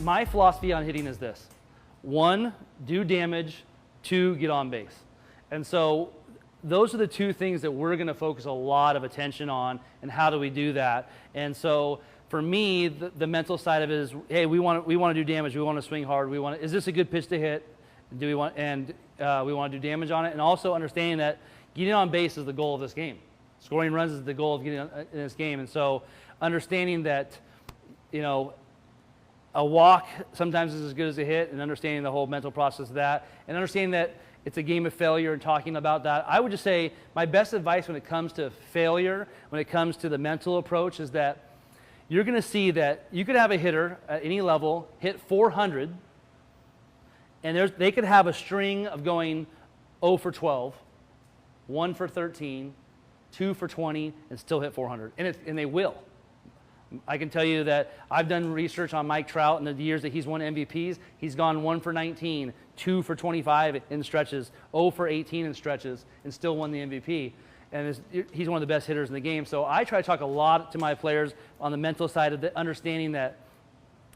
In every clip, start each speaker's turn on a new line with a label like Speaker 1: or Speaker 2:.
Speaker 1: my philosophy on hitting is this: 1, do damage, 2, get on base. And so those are the two things that we're going to focus a lot of attention on, and how do we do that? And so for me, the mental side of it is, hey, we want to do damage. We want to swing hard. Is this a good pitch to hit? We want to do damage on it, and also understanding that getting on base is the goal of this game. Scoring runs is the goal of getting in this game, and so understanding that, a walk sometimes is as good as a hit, and understanding the whole mental process of that, and understanding that it's a game of failure and talking about that. I would just say my best advice when it comes to failure, when it comes to the mental approach, is that you're going to see that you could have a hitter at any level hit 400, and they could have a string of going 0 for 12, 1 for 13, 2 for 20, and still hit 400. And they will. I can tell you that I've done research on Mike Trout in the years that he's won MVPs. He's gone 1 for 19, 2 for 25 in stretches, 0 for 18 in stretches, and still won the MVP. And he's one of the best hitters in the game. So I try to talk a lot to my players on the mental side of the understanding that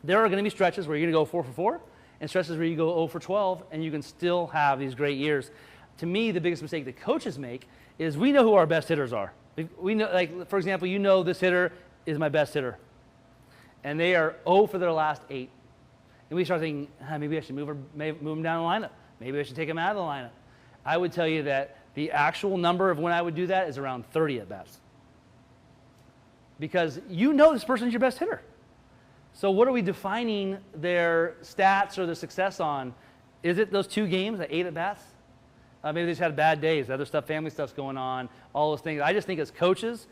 Speaker 1: there are going to be stretches where you're going to go 4 for 4, and stretches where you go 0 for 12, and you can still have these great years. To me, the biggest mistake that coaches make is we know who our best hitters are. We know, like, for example, this hitter is my best hitter, and they are 0 for their last 8. And we start thinking, maybe I should move them down the lineup. Maybe I should take them out of the lineup. I would tell you that the actual number of when I would do that is around 30 at bats. Because this person's your best hitter. So what are we defining their stats or their success on? Is it those 2 games, the 8 at bats? Maybe they just had bad days, other stuff, family stuff's going on, all those things. I just think as coaches,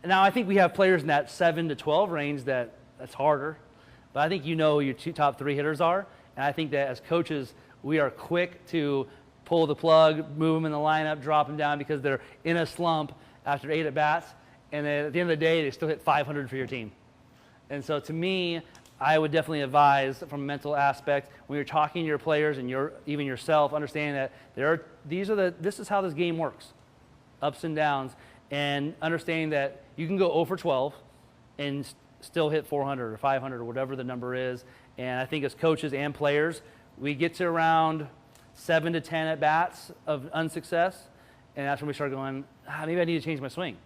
Speaker 1: now I think we have players in that 7 to 12 range that's harder, but I think your top 3 hitters are, and I think that as coaches, we are quick to pull the plug, move them in the lineup, drop them down because they're in a slump after 8 at bats, and then at the end of the day, they still hit 500 for your team. And so to me, I would definitely advise from a mental aspect, when you're talking to your players and even yourself, understanding that this is how this game works, ups and downs, and understanding that you can go 0 for 12 and still hit 400 or 500 or whatever the number is. And I think as coaches and players, we get to around 7 to 10 at bats of unsuccess, and that's when we start going, maybe I need to change my swing.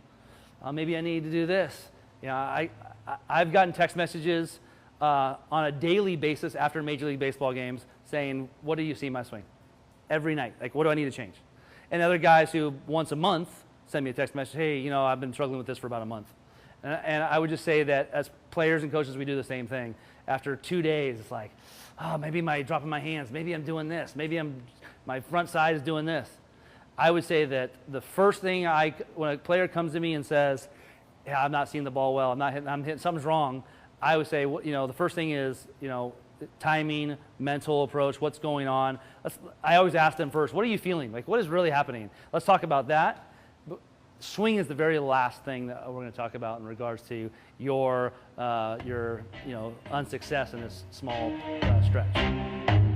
Speaker 1: Maybe I need to do this. I've gotten text messages on a daily basis after Major League Baseball games saying, what do you see in my swing? Every night. Like, what do I need to change? And other guys who once a month send me a text message, hey, I've been struggling with this for about a month. And I would just say that as players and coaches, we do the same thing. After 2 days, it's like, maybe my dropping my hands, maybe I'm doing this, maybe my front side is doing this. I would say that the first thing when a player comes to me and says, yeah, I'm not seeing the ball well, I'm hitting, something's wrong, I would say, the first thing is, timing, mental approach, what's going on. I always ask them first, what are you feeling? Like, what is really happening? Let's talk about that. But swing is the very last thing that we're going to talk about in regards to your unsuccess in this small stretch.